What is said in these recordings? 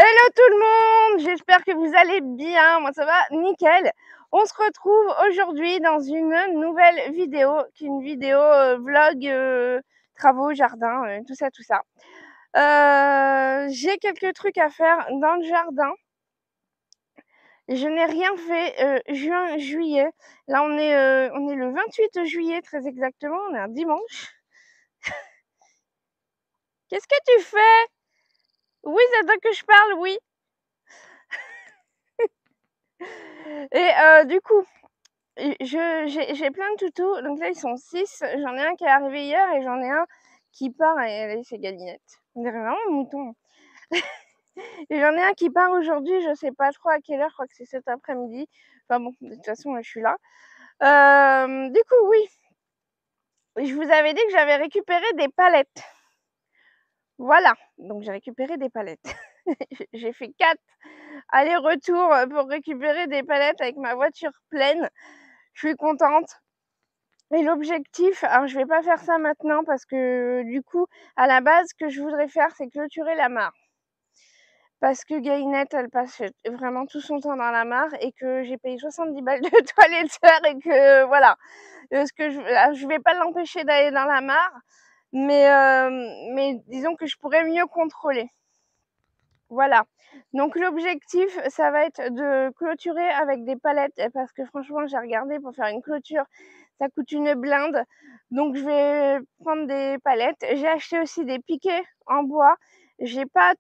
Hello tout le monde, j'espère que vous allez bien, moi ça va nickel. On se retrouve aujourd'hui dans une nouvelle vidéo, qui est une vidéo vlog, travaux, jardin, tout ça. J'ai quelques trucs à faire dans le jardin. Je n'ai rien fait juin, juillet. Là on est le 28 juillet très exactement, on est un dimanche. Qu'est-ce que tu fais? Oui, c'est à toi que je parle, oui. Et du coup, j'ai plein de toutous, donc là ils sont 6, j'en ai un qui est arrivé hier et j'en ai un qui part, et c'est Galinette, on dirait vraiment un mouton. Et j'en ai un qui part aujourd'hui, je sais pas trop à quelle heure, je crois que c'est cet après-midi, enfin bon, de toute façon je suis là. Du coup oui, je vous avais dit que j'avais récupéré des palettes. Voilà, donc j'ai récupéré des palettes. J'ai fait 4 allers-retours pour récupérer des palettes avec ma voiture pleine. Je suis contente. Et l'objectif, alors je vais pas faire ça maintenant parce que du coup, à la base, ce que je voudrais faire, c'est clôturer la mare. Parce que Galinette, elle passe vraiment tout son temps dans la mare et que j'ai payé 70 balles de toiletteur et que voilà. Je vais pas l'empêcher d'aller dans la mare, mais disons que je pourrais mieux contrôler. Voilà. Donc l'objectif, ça va être de clôturer avec des palettes parce que franchement, j'ai regardé pour faire une clôture, ça coûte une blinde. Donc je vais prendre des palettes. J'ai acheté aussi des piquets en bois. J'ai pas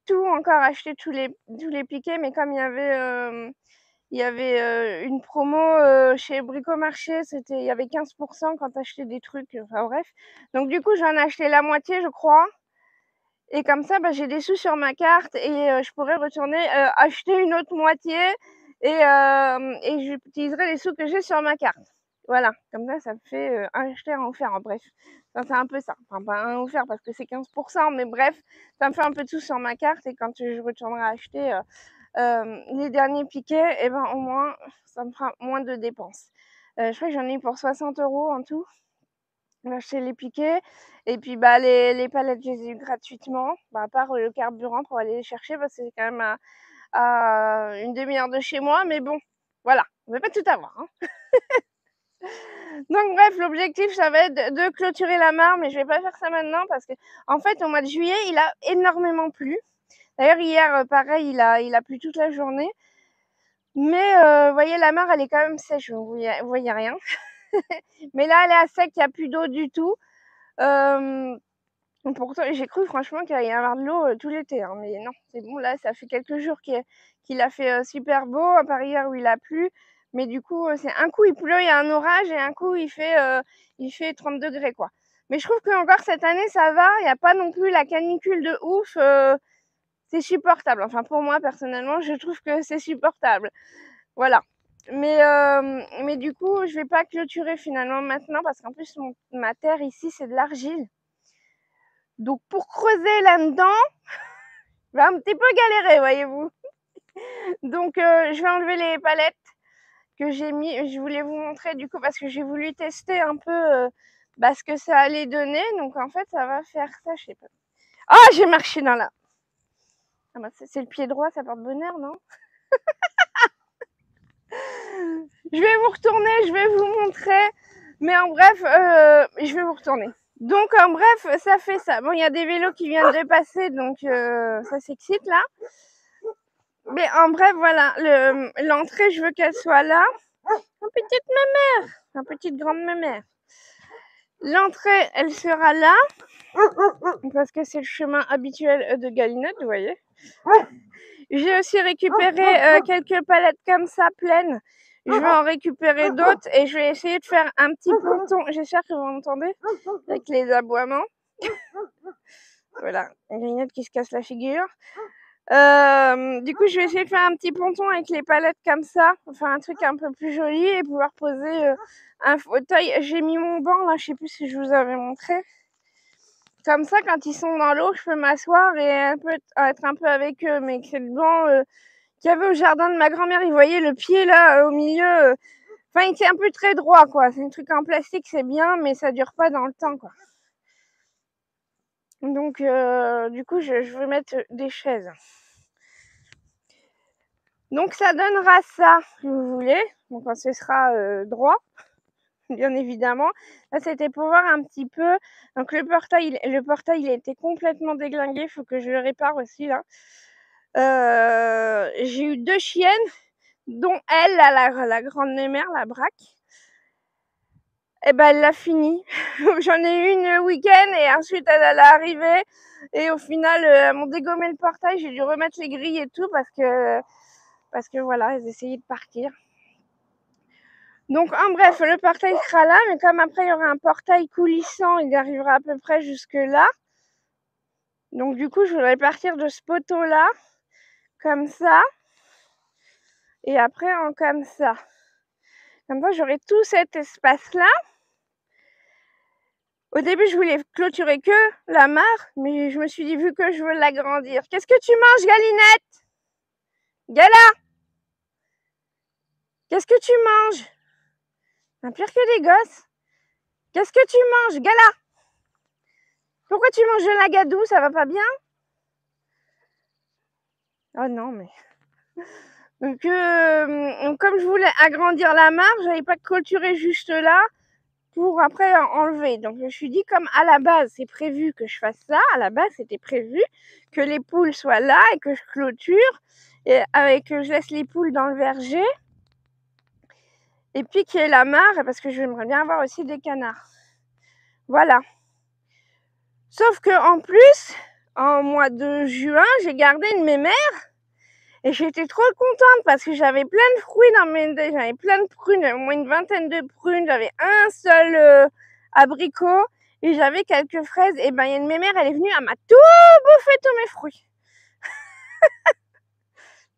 tout encore acheté tous les piquets, mais comme il y avait une promo chez Bricomarché, il y avait 15% quand t'achetais des trucs, enfin bref. Donc du coup, j'en ai acheté la moitié, je crois. Et comme ça, j'ai des sous sur ma carte et je pourrais retourner acheter une autre moitié et j'utiliserai les sous que j'ai sur ma carte. Voilà, comme ça me fait un acheter, un offert. En bref, c'est un peu ça. Enfin, pas un offert parce que c'est 15%, mais bref, ça me fait un peu de sous sur ma carte et quand je retournerai acheter les derniers piquets, et au moins, ça me fera moins de dépenses. Je crois que j'en ai eu pour 60 € en tout. Acheter les piquets et puis les palettes je les ai eu gratuitement, à part le carburant pour aller les chercher parce que c'est quand même à une demi-heure de chez moi, mais bon, voilà, on ne va pas tout avoir, hein. Donc bref, l'objectif ça va être de clôturer la mare, mais je vais pas faire ça maintenant parce que en fait au mois de juillet il a énormément plu. D'ailleurs hier pareil, il a plu toute la journée, mais vous voyez la mare elle est quand même sèche, vous voyez rien. Mais là elle est à sec, il n'y a plus d'eau du tout. Pourtant, j'ai cru franchement qu'il allait y avoir de l'eau tout l'été, hein, mais non, c'est bon, là, ça fait quelques jours qu'il a fait super beau, à part hier où il a plu, mais du coup, c'est un coup il pleut, il y a un orage, et un coup il fait 30 degrés, quoi. Mais je trouve que encore cette année, ça va, il n'y a pas non plus la canicule de ouf, c'est supportable. Enfin, pour moi, personnellement, je trouve que c'est supportable. Voilà. Mais du coup, je vais pas clôturer finalement maintenant, parce qu'en plus, ma terre ici, c'est de l'argile. Donc pour creuser là-dedans, je vais un petit peu galérer, voyez-vous. Donc je vais enlever les palettes que j'ai mis. Je voulais vous montrer du coup parce que j'ai voulu tester un peu ce que ça allait donner. Donc en fait, ça va faire ça, je sais pas. Ah, j'ai marché dans la... Ah c'est le pied droit, ça porte bonheur, non? Je vais vous retourner, je vais vous montrer. Mais en bref, je vais vous retourner. Donc en bref, ça fait ça. Bon, il y a des vélos qui viennent de passer, donc ça s'excite là. Mais en bref, voilà, l'entrée, je veux qu'elle soit là. Ma petite mémère, ma petite grande mémère. L'entrée, elle sera là, parce que c'est le chemin habituel de Galinette, vous voyez. J'ai aussi récupéré quelques palettes comme ça, pleines. Je vais en récupérer d'autres et je vais essayer de faire un petit ponton. J'espère que vous m'entendez avec les aboiements. Voilà, Galinette qui se casse la figure. Du coup, je vais essayer de faire un petit ponton avec les palettes comme ça, enfin un truc un peu plus joli et pouvoir poser un fauteuil. J'ai mis mon banc là, je sais plus si je vous avais montré. Comme ça, quand ils sont dans l'eau, je peux m'asseoir et être un peu avec eux. Mais c'est le banc qu'il y avait au jardin de ma grand-mère. Vous voyez le pied là au milieu. Enfin, il était un peu très droit, quoi. C'est un truc en plastique, c'est bien, mais ça dure pas dans le temps, quoi. Donc, du coup, je vais mettre des chaises. Donc ça donnera ça, si vous voulez, donc quand ce sera droit, bien évidemment. Là, c'était pour voir un petit peu. Donc le portail il a été complètement déglingué, il faut que je le répare aussi là. J'ai eu 2 chiennes, dont elle, la grande mère, la braque. Et ben elle l'a fini. J'en ai eu une le week-end et ensuite elle est arrivée et au final elles m'ont dégommé le portail, j'ai dû remettre les grilles et tout parce que voilà, elles essayaient de partir. Donc en bref, le portail sera là, mais comme après il y aura un portail coulissant, il arrivera à peu près jusque là. Donc du coup, je voudrais partir de ce poteau là, comme ça, et après en comme ça. Comme ça, j'aurai tout cet espace là. Au début, je voulais clôturer que la mare, mais je me suis dit, vu que je veux l'agrandir. Qu'est-ce que tu manges, Galinette? Gala, qu'est-ce que tu manges? Un pire que des gosses. Qu'est-ce que tu manges, Gala? Pourquoi tu manges de l'agadou? Ça va pas bien? Oh non, mais... Donc, comme je voulais agrandir la mare, j'avais pas clôturé juste là pour après enlever. Donc, je me suis dit, comme à la base, c'est prévu que je fasse ça, à la base, c'était prévu que les poules soient là et que je clôture, et que je laisse les poules dans le verger, et puis qu'il y ait la mare, parce que j'aimerais bien avoir aussi des canards. Voilà. Sauf que en plus, en mois de juin, j'ai gardé une mémère. Et j'étais trop contente parce que j'avais plein de fruits j'avais plein de prunes, j'avais au moins une vingtaine de prunes, j'avais un seul abricot et j'avais quelques fraises. Et ben, il y a une mémère, elle est venue, elle m'a tout bouffé, tous mes fruits.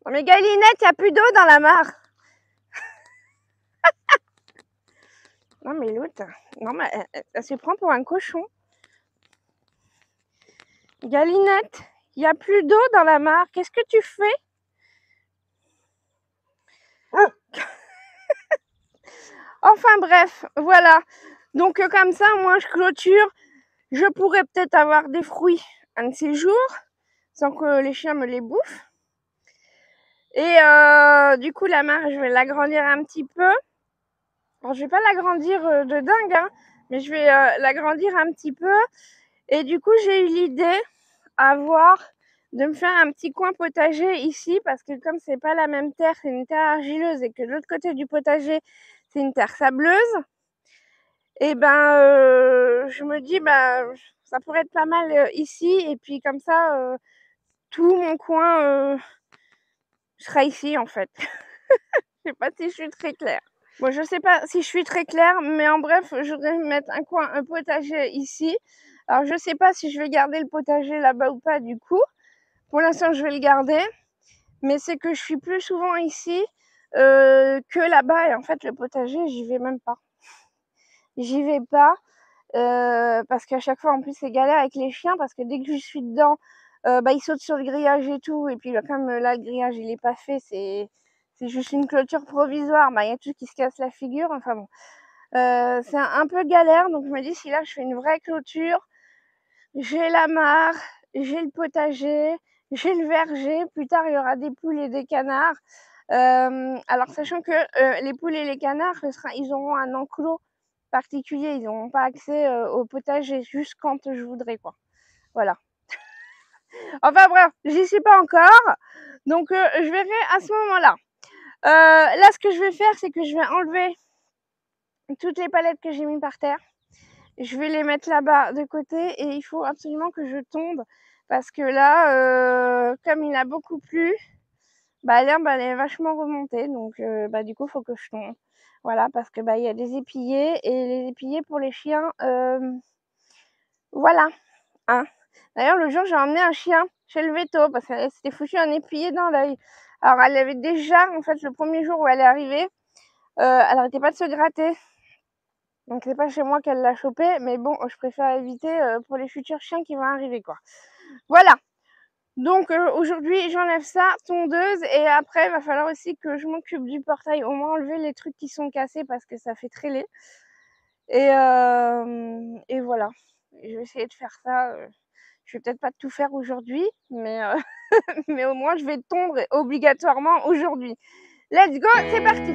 Non mais Galinette, il n'y a plus d'eau dans la mare. Non mais l'autre, non mais elle se prend pour un cochon. Galinette, il n'y a plus d'eau dans la mare, qu'est-ce que tu fais? Enfin bref, voilà. Donc comme ça, moi je clôture. Je pourrais peut-être avoir des fruits un de ces jours, sans que les chiens me les bouffent. Et du coup, la mare, je vais l'agrandir un petit peu. Alors, je vais pas l'agrandir de dingue, hein, mais je vais l'agrandir un petit peu. Et du coup, j'ai eu l'idée de me faire un petit coin potager ici, parce que comme c'est pas la même terre, c'est une terre argileuse, et que de l'autre côté du potager, c'est une terre sableuse, et ben je me dis, ça pourrait être pas mal ici, et puis comme ça, tout mon coin sera ici en fait. Je sais pas si je suis très claire. Bon, je sais pas si je suis très claire, mais en bref, je voudrais mettre un potager ici. Alors, je sais pas si je vais garder le potager là-bas ou pas du coup. Pour l'instant, je vais le garder. Mais c'est que je suis plus souvent ici que là-bas. Et en fait, le potager, j'y vais même pas. J'y vais pas. Parce qu'à chaque fois, en plus, c'est galère avec les chiens. Parce que dès que je suis dedans, ils sautent sur le grillage et tout. Et puis, comme là, le grillage, il est pas fait, c'est juste une clôture provisoire. Il y a tout qui se casse la figure. Enfin bon. C'est un peu galère. Donc, je me dis, si là, je fais une vraie clôture, j'ai la mare, j'ai le potager, j'ai le verger. Plus tard, il y aura des poules et des canards. Alors, sachant que les poules et les canards, ils auront un enclos particulier. Ils n'auront pas accès au potager juste quand je voudrais, quoi. Voilà. Enfin bref, j'y suis pas encore. Donc, je verrai à ce moment-là. Là, ce que je vais faire, c'est que je vais enlever toutes les palettes que j'ai mis par terre. Je vais les mettre là-bas de côté et il faut absolument que je tonde parce que là, comme il a beaucoup plu, l'herbe elle est vachement remontée, donc du coup il faut que je tonde. Voilà, parce que il y a des épillés et les épillés pour les chiens, voilà. Hein. D'ailleurs, le jour j'ai emmené un chien chez le veto parce qu'elle s'était foutu un épillé dans l'œil. Alors elle avait déjà, en fait, le premier jour où elle est arrivée, elle n'arrêtait pas de se gratter. Donc c'est pas chez moi qu'elle l'a chopé, mais bon, je préfère éviter pour les futurs chiens qui vont arriver, quoi. Voilà. Donc aujourd'hui, j'enlève ça, tondeuse, et après, il va falloir aussi que je m'occupe du portail, au moins enlever les trucs qui sont cassés parce que ça fait très laid. Et voilà. Je vais essayer de faire ça. Je vais peut-être pas tout faire aujourd'hui, mais, mais au moins je vais tondre obligatoirement aujourd'hui. Let's go, c'est parti!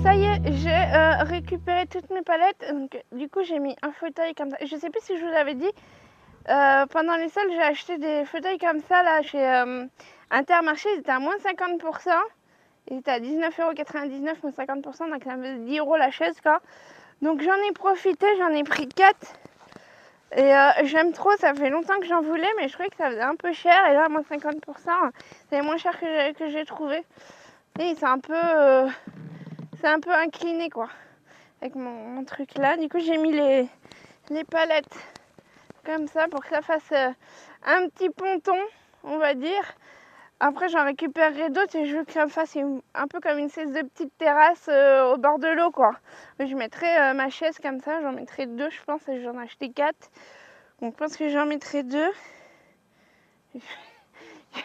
Ça y est, j'ai récupéré toutes mes palettes. Donc, du coup, j'ai mis un fauteuil comme ça. Je sais plus si je vous l'avais dit. Pendant les soldes, j'ai acheté des fauteuils comme ça là chez Intermarché. Ils étaient à moins 50%. Ils étaient à 19,99 €, moins 50%. Donc, ça me fait 10 € la chaise, quoi. Donc, j'en ai profité. J'en ai pris 4. Et j'aime trop. Ça fait longtemps que j'en voulais, mais je trouvais que ça faisait un peu cher. Et là, moins 50%, c'est moins cher que j'ai trouvé. Et c'est un peu incliné quoi avec mon truc là. Du coup j'ai mis les palettes comme ça pour que ça fasse un petit ponton, on va dire. Après j'en récupérerai d'autres et je veux que ça me fasse un peu comme une espèce de petite terrasse au bord de l'eau quoi. Je mettrai ma chaise comme ça, j'en mettrai 2 je pense, et j'en ai acheté 4. Donc je pense que j'en mettrai 2.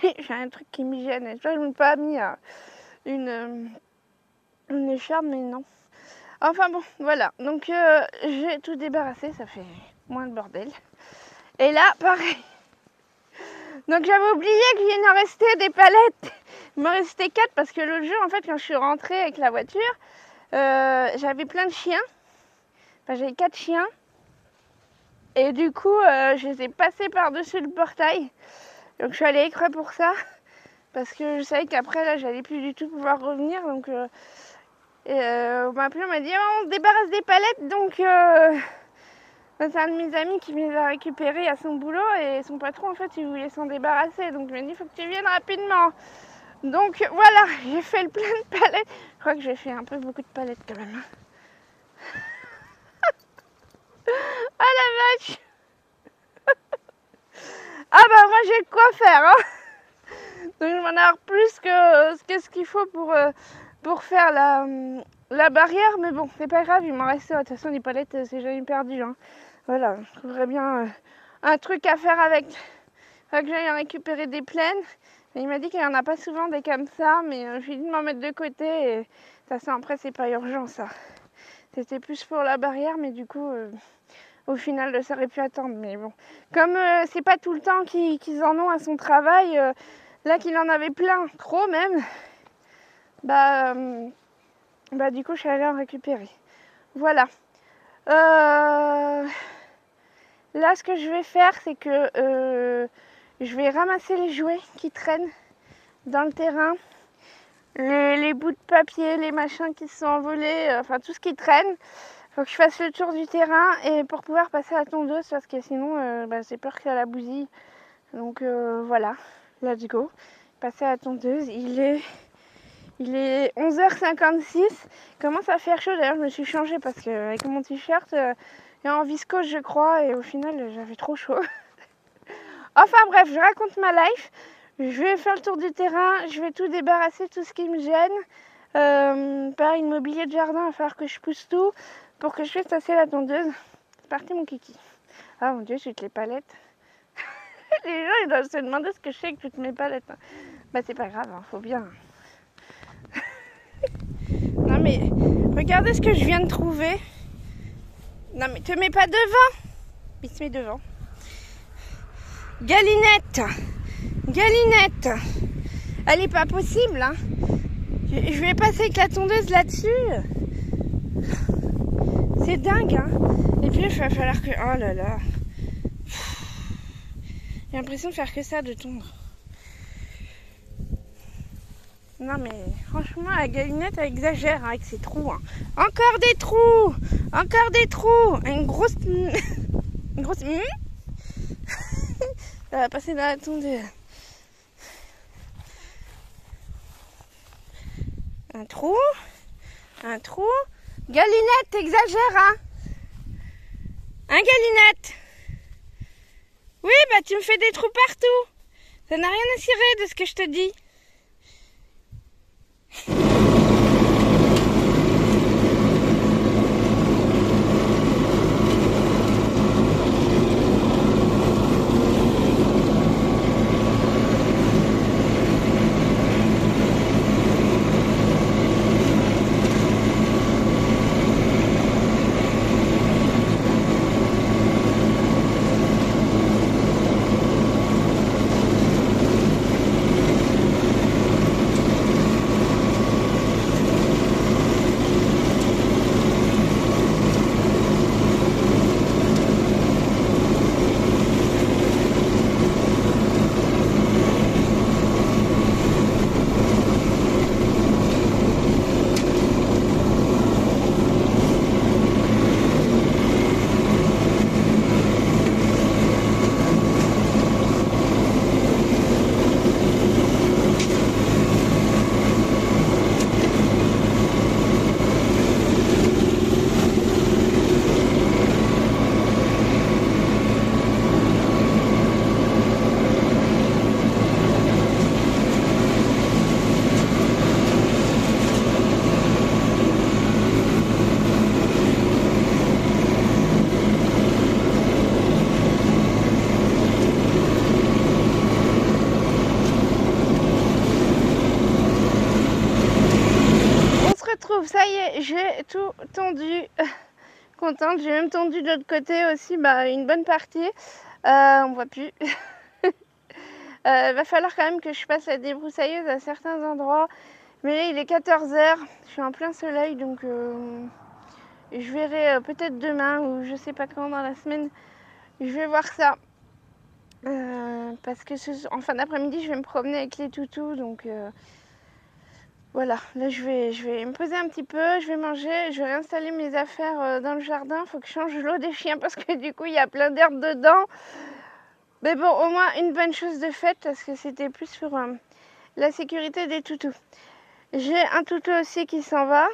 J'ai un truc qui m'y gêne. Je n'ai pas mis une écharpe, mais non. Enfin bon, voilà. Donc j'ai tout débarrassé, ça fait moins de bordel. Et là, pareil. Donc j'avais oublié qu'il en restait des palettes. Il m'en restait 4 parce que l'autre jour, en fait, quand je suis rentrée avec la voiture, j'avais plein de chiens. Enfin, j'avais 4 chiens. Et du coup, je les ai passés par-dessus le portail. Donc je suis allée exprès pour ça. Parce que je savais qu'après, là, j'allais plus du tout pouvoir revenir. Donc on m'a appelé, on m'a dit oh, on se débarrasse des palettes. Donc c'est un de mes amis qui me les a récupérées à son boulot. Et son patron, en fait, il voulait s'en débarrasser. Donc je lui ai dit il faut que tu viennes rapidement. Donc voilà, j'ai fait le plein de palettes. Je crois que j'ai fait un peu beaucoup de palettes quand même. Ah la vache. Ah bah moi j'ai de quoi faire hein. Donc je m'en ai plus que ce qu'il faut pour faire la barrière. Mais bon, c'est pas grave, il m'en reste. De toute façon, les palettes, c'est jamais perdu. Hein. Voilà, je trouverais bien un truc à faire avec. Faut que j'aille en récupérer des pleines. Et il m'a dit qu'il n'y en a pas souvent des comme ça. Mais je lui ai dit de m'en mettre de côté. Et de toute façon, après, c'est pas urgent ça. C'était plus pour la barrière, mais du coup... au final, ça aurait pu attendre, mais bon. Comme c'est pas tout le temps qu'ils en ont à son travail, là qu'il en avait plein, trop même, bah du coup, je suis allée en récupérer. Voilà. Là, ce que je vais faire, c'est que je vais ramasser les jouets qui traînent dans le terrain, les bouts de papier, les machins qui se sont envolés, enfin tout ce qui traîne. Faut que je fasse le tour du terrain et pour pouvoir passer à la tondeuse parce que sinon j'ai peur que ça la bousille. Donc voilà, let's go. Passer à la tondeuse, il est 11h56. Il commence à faire chaud, d'ailleurs je me suis changée parce que avec mon t-shirt et en viscose je crois et au final j'avais trop chaud. Enfin bref, je raconte ma life. Je vais faire le tour du terrain, je vais tout débarrasser, tout ce qui me gêne. Pareil, le mobilier de jardin, il va falloir que je pousse tout pour que je fasse tasser la tondeuse. C'est parti mon kiki. Ah mon dieu, j'ai toutes les palettes. Les gens ils doivent se demander ce que je fais avec toutes mes palettes. Bah c'est pas grave, hein, faut bien. Non mais, regardez ce que je viens de trouver. Non mais te mets pas devant. Il se met devant. Galinette. Galinette. Elle est pas possible, hein. Je vais passer avec la tondeuse là-dessus. C'est dingue, hein. Et puis il va falloir que... Oh là là. J'ai l'impression de faire que ça, de tondre. Non mais franchement la galinette elle exagère hein, avec ses trous. Hein. Encore des trous. Encore des trous. Une grosse... Une grosse... Ça va passer dans la tondeuse. Un trou. Un trou. Galinette, t'exagères hein. Hein Galinette? Oui bah tu me fais des trous partout. Ça n'a rien à cirer de ce que je te dis. Ça y est, j'ai tout tondu. Contente, j'ai même tondu de l'autre côté aussi, bah, une bonne partie. On voit plus. Va falloir quand même que je passe la débroussailleuse à certains endroits. Mais là, il est 14h, je suis en plein soleil, donc je verrai peut-être demain ou je sais pas quand dans la semaine. Je vais voir ça. Parce que en fin d'après-midi, je vais me promener avec les toutous, donc... Voilà, là je vais me poser un petit peu, je vais manger, je vais réinstaller mes affaires dans le jardin. Il faut que je change l'eau des chiens parce que du coup il y a plein d'herbe dedans. Mais bon, au moins une bonne chose de faite parce que c'était plus sur la sécurité des toutous. J'ai un toutou aussi qui s'en va.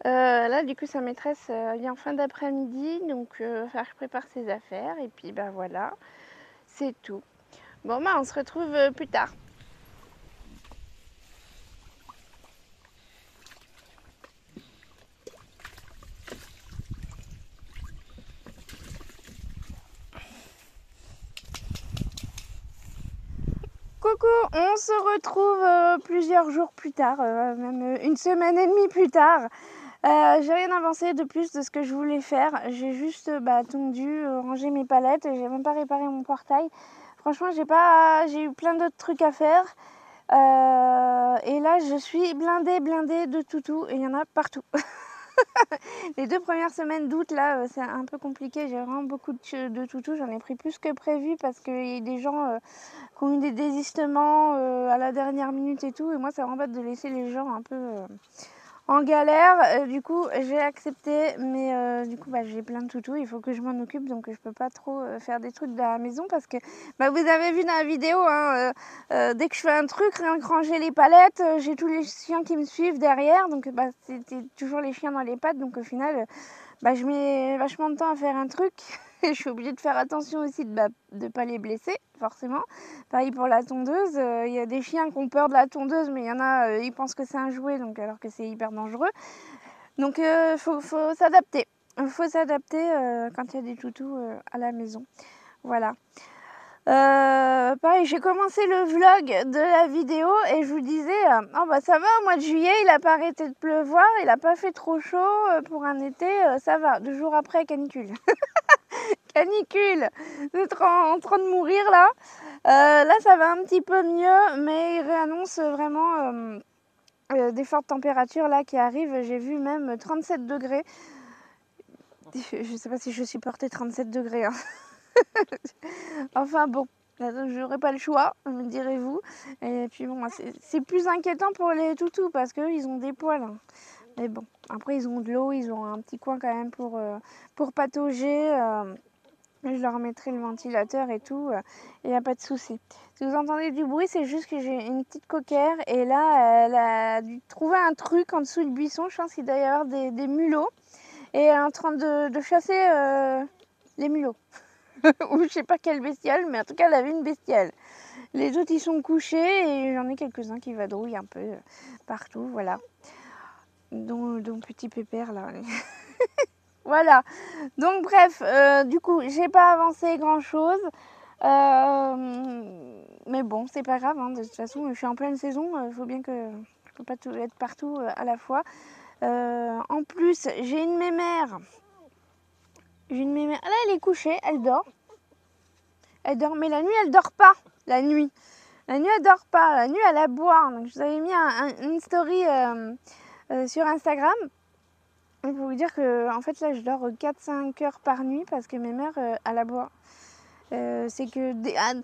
Là du coup sa maîtresse vient en fin d'après-midi, donc il va falloir que je prépare ses affaires et puis ben voilà, c'est tout. Bon bah on se retrouve plus tard. Coucou, on se retrouve plusieurs jours plus tard, même une semaine et demie plus tard. J'ai rien avancé de plus de ce que je voulais faire. J'ai juste tondu, rangé mes palettes. J'ai même pas réparé mon portail. Franchement, j'ai eu plein d'autres trucs à faire. Et là, je suis blindée de toutous et il y en a partout. Les 2 premières semaines d'août, là, c'est un peu compliqué. J'ai vraiment beaucoup de toutous. J'en ai pris plus que prévu parce qu'il y a des gens qui ont eu des désistements à la dernière minute et tout. Et moi, ça m'embête de laisser les gens un peu en galère. Du coup, j'ai accepté. Mais du coup, j'ai plein de toutous. Il faut que je m'en occupe. Donc, je peux pas trop faire des trucs de la maison parce que vous avez vu dans la vidéo, hein, dès que je fais un truc, rien que ranger les palettes, j'ai tous les chiens qui me suivent derrière. Donc, c'était toujours les chiens dans les pattes. Donc, au final, je mets vachement de temps à faire un truc. je suis obligée de faire attention aussi de ne pas les blesser, forcément. Pareil pour la tondeuse, il y a des chiens qui ont peur de la tondeuse, mais il y en a, ils pensent que c'est un jouet, donc, alors que c'est hyper dangereux. Donc faut s'adapter. Il faut s'adapter quand il y a des toutous à la maison. Voilà. Pareil, j'ai commencé le vlog de la vidéo et je vous disais, oh bah ça va, au mois de juillet, il a pas arrêté de pleuvoir, il a pas fait trop chaud pour un été, ça va. 2 jours après, canicule. Canicule, d'être en train de mourir là. Là, ça va un petit peu mieux, mais il réannonce vraiment des fortes températures là qui arrivent. J'ai vu même 37 degrés. Je sais pas si je supportais 37 degrés. Hein. Enfin bon, j'aurais pas le choix, me direz-vous. Et puis bon, c'est plus inquiétant pour les toutous parce qu'eux, ils ont des poils. Hein. Mais bon, après, ils ont de l'eau, ils ont un petit coin quand même pour patauger. Je leur mettrai le ventilateur et tout, il n'y a pas de souci. Si vous entendez du bruit, c'est juste que j'ai une petite coquère et là, elle a dû trouver un truc en dessous du buisson. Je pense qu'il doit y avoir des mulots et elle est en train de chasser les mulots. Ou je sais pas quelle bestiale, mais en tout cas, elle avait une bestiale. Les autres, ils sont couchés et j'en ai quelques-uns qui vadrouillent un peu partout, voilà. Dont petit pépère là. Voilà, donc bref, du coup, j'ai pas avancé grand chose, mais bon, c'est pas grave, hein, de toute façon, je suis en pleine saison, il faut bien que je peux pas tout être partout à la fois. En plus, j'ai une mémère, ah, là, elle est couchée, elle dort, mais la nuit, elle dort pas, la nuit, elle dort pas, la nuit, elle aboie, donc je vous avais mis une story sur Instagram. Il faut vous dire que en fait là je dors 4-5 heures par nuit parce que mes mères à la bois. C'est que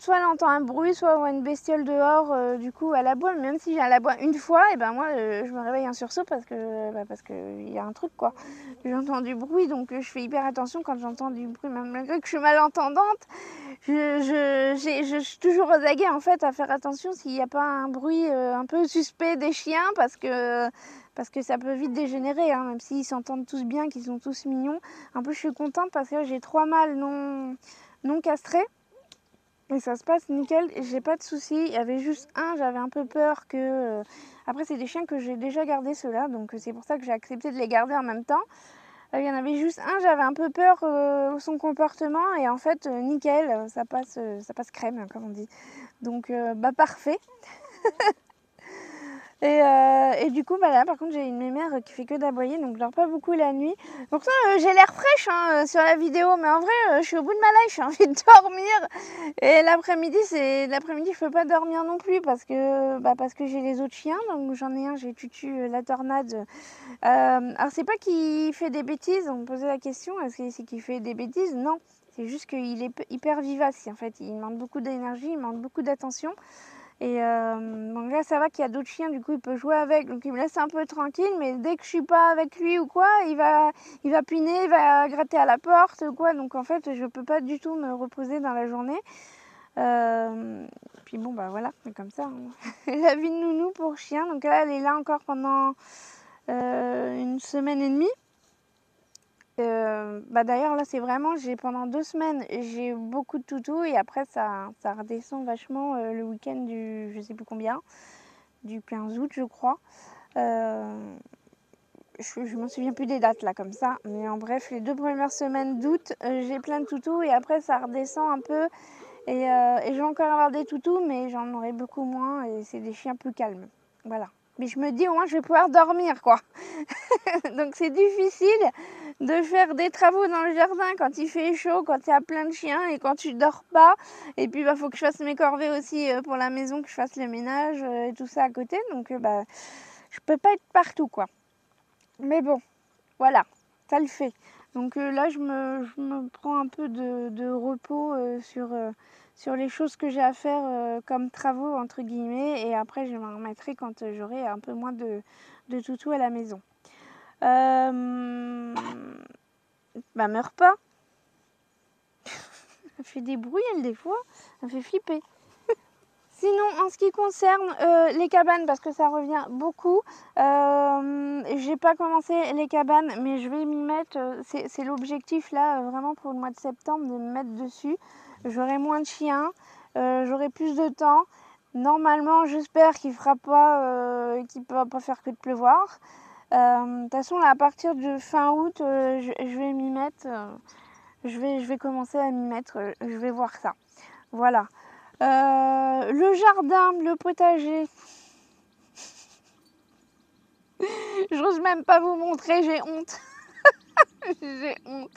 soit elle entend un bruit, soit on voit une bestiole dehors, du coup à la bois. Même si j'ai à la bois une fois, et ben moi je me réveille en sursaut parce que y a un truc quoi. J'entends du bruit donc je fais hyper attention quand j'entends du bruit, même malgré que je suis malentendante. Je suis toujours aux aguets en fait à faire attention s'il n'y a pas un bruit un peu suspect des chiens parce que ça peut vite dégénérer, hein, même s'ils s'entendent tous bien, qu'ils sont tous mignons. En plus, je suis contente parce que j'ai 3 mâles non castrés et ça se passe nickel. J'ai pas de soucis. Il y avait juste un, j'avais un peu peur que. Après, c'est des chiens que j'ai déjà gardés ceux-là, donc c'est pour ça que j'ai accepté de les garder en même temps. Il y en avait juste un, j'avais un peu peur son comportement et en fait, nickel, ça passe crème, comme on dit. Donc, bah parfait. Et du coup, bah là, par contre, j'ai une mémère qui fait que d'aboyer, donc je dors pas beaucoup la nuit. Pourtant, j'ai l'air fraîche hein, sur la vidéo, mais en vrai, je suis au bout de ma life, j'ai envie de dormir. Et l'après-midi, je peux pas dormir non plus parce que j'ai les autres chiens. Donc j'en ai un, j'ai Tutu, la tornade. Alors c'est pas qu'il fait des bêtises, on me posait la question, est-ce que c'est qu'il fait des bêtises? Non, c'est juste qu'il est hyper vivace. En fait, il demande beaucoup d'énergie, il demande beaucoup d'attention. Et donc là, ça va qu'il y a d'autres chiens, du coup, il peut jouer avec. Donc il me laisse un peu tranquille, mais dès que je suis pas avec lui ou quoi, il va piner, il va gratter à la porte ou quoi. Donc en fait, je peux pas du tout me reposer dans la journée. Puis bon, bah voilà, c'est comme ça. Hein. La vie de nounou pour chien. Donc là, elle est là encore pendant une semaine et demie. D'ailleurs là c'est vraiment, pendant 2 semaines j'ai beaucoup de toutous et après ça redescend vachement le week-end du je sais plus combien, du 15 août je crois. Je m'en souviens plus des dates là comme ça, mais en bref les 2 premières semaines d'août j'ai plein de toutous et après ça redescend un peu et je vais encore avoir des toutous mais j'en aurai beaucoup moins et c'est des chiens plus calmes. Voilà. Mais je me dis au moins je vais pouvoir dormir quoi. Donc c'est difficile de faire des travaux dans le jardin quand il fait chaud, quand il y a plein de chiens et quand tu dors pas. Et puis faut que je fasse mes corvées aussi pour la maison, que je fasse le ménage et tout ça à côté. Donc je peux pas être partout quoi. Mais bon, voilà, ça le fait. Donc là je me prends un peu de repos sur les choses que j'ai à faire comme travaux entre guillemets. Et après je me remettrai quand j'aurai un peu moins de toutous à la maison. Meurs pas. Elle fait des bruits, elle, des fois. Elle fait flipper. Sinon, en ce qui concerne les cabanes, parce que ça revient beaucoup, j'ai pas commencé les cabanes, mais je vais m'y mettre. C'est l'objectif là, vraiment pour le mois de septembre, de me mettre dessus. J'aurai moins de chiens, j'aurai plus de temps. Normalement, j'espère qu'il fera pas, qu'il ne va pas faire que de pleuvoir. De toute façon, là, à partir de fin août, je vais m'y mettre. Je vais commencer à m'y mettre. Je vais voir ça. Voilà. Le jardin, le potager. J'ose même pas vous montrer, j'ai honte. J'ai honte.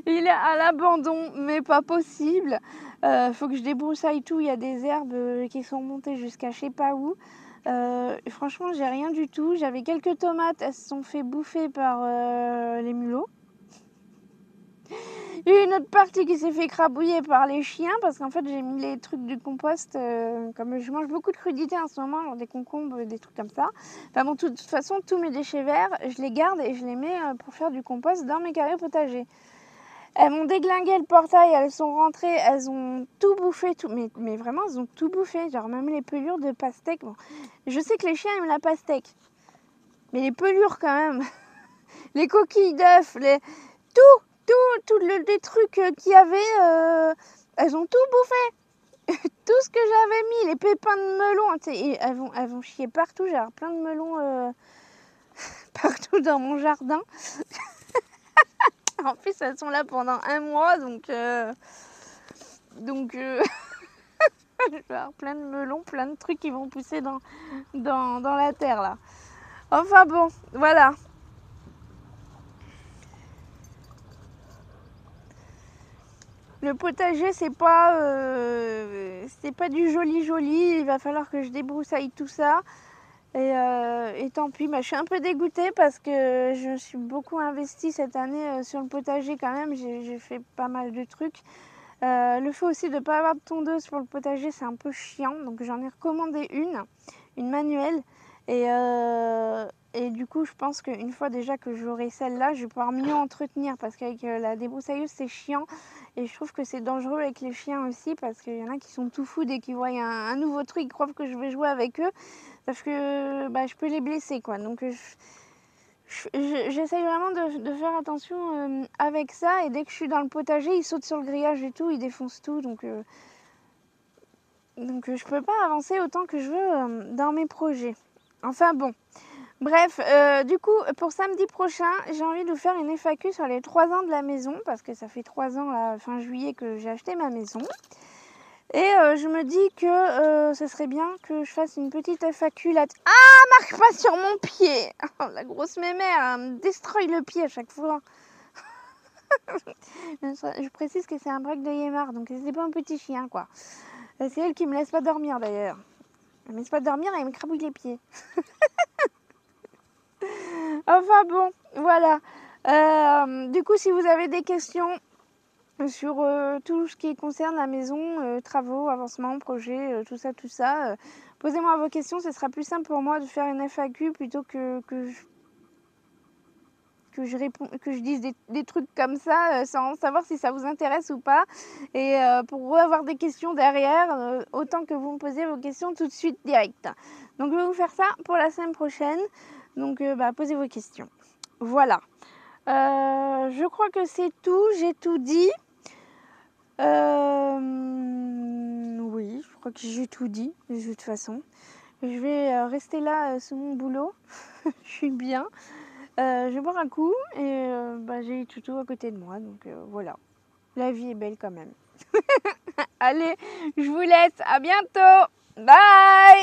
Il est à l'abandon, mais pas possible. Faut que je débroussaille tout. Il y a des herbes qui sont montées jusqu'à je sais pas où. Franchement, j'ai rien du tout. J'avais quelques tomates, elles se sont fait bouffer par les mulots. Il y a une autre partie qui s'est fait écrabouiller par les chiens parce qu'en fait j'ai mis les trucs du compost, comme je mange beaucoup de crudités en ce moment, genre des concombres, des trucs comme ça. Enfin bon, de toute façon, tous mes déchets verts, je les garde et je les mets pour faire du compost dans mes carrés potagers. Elles m'ont déglingué le portail, elles sont rentrées, elles ont tout bouffé, tout, mais vraiment elles ont tout bouffé, genre même les pelures de pastèque. Bon, je sais que les chiens aiment la pastèque, mais les pelures quand même, les coquilles d'œufs, les trucs qu'il y avait, elles ont tout bouffé. Tout ce que j'avais mis, les pépins de melon, elles vont chier partout. J'ai plein de melons partout dans mon jardin. En plus, elles sont là pendant un mois, donc je vais avoir plein de melons, plein de trucs qui vont pousser dans la terre là. Enfin bon, voilà. Le potager, c'est pas du joli. Il va falloir que je débroussaille tout ça. Et tant pis, je suis un peu dégoûtée parce que je me suis beaucoup investie cette année sur le potager quand même. J'ai fait pas mal de trucs. Le fait aussi de ne pas avoir de tondeuse pour le potager, c'est un peu chiant. Donc j'en ai recommandé une manuelle. Et du coup, je pense qu'une fois déjà que j'aurai celle-là, je vais pouvoir mieux entretenir parce qu'avec la débroussailleuse, c'est chiant. Et je trouve que c'est dangereux avec les chiens aussi parce qu'il y en a qui sont tout fous dès qu'ils voient un nouveau truc, ils croient que je vais jouer avec eux parce que je peux les blesser, quoi. Donc j'essaye vraiment de faire attention avec ça. Et dès que je suis dans le potager, ils sautent sur le grillage et tout, ils défoncent tout. Donc je peux pas avancer autant que je veux dans mes projets. Enfin bon. Bref, du coup, pour samedi prochain, j'ai envie de vous faire une FAQ sur les 3 ans de la maison, parce que ça fait 3 ans, là, fin juillet, que j'ai acheté ma maison. Et je me dis que ce serait bien que je fasse une petite FAQ là. Ah, marque pas sur mon pied. Oh, la grosse mémère, elle me destroy le pied à chaque fois. Je précise que c'est un break de Yémar, donc c'est pas un petit chien, quoi. C'est elle qui me laisse pas dormir, d'ailleurs. Elle me laisse pas dormir et elle me crabouille les pieds. Enfin bon, voilà. Du coup, si vous avez des questions sur tout ce qui concerne la maison, travaux, avancement, projet, tout ça, posez-moi vos questions. Ce sera plus simple pour moi de faire une FAQ plutôt que je dise des trucs comme ça sans savoir si ça vous intéresse ou pas. Et pour avoir des questions derrière, autant que vous me posez vos questions tout de suite direct. Donc je vais vous faire ça pour la semaine prochaine. Donc posez vos questions. Voilà. Je crois que c'est tout. J'ai tout dit. Oui, je crois que j'ai tout dit de toute façon. Je vais rester là sous mon boulot. Je suis bien. Je vais boire un coup et j'ai les tutos à côté de moi. Donc voilà. La vie est belle quand même. Allez, je vous laisse. À bientôt. Bye.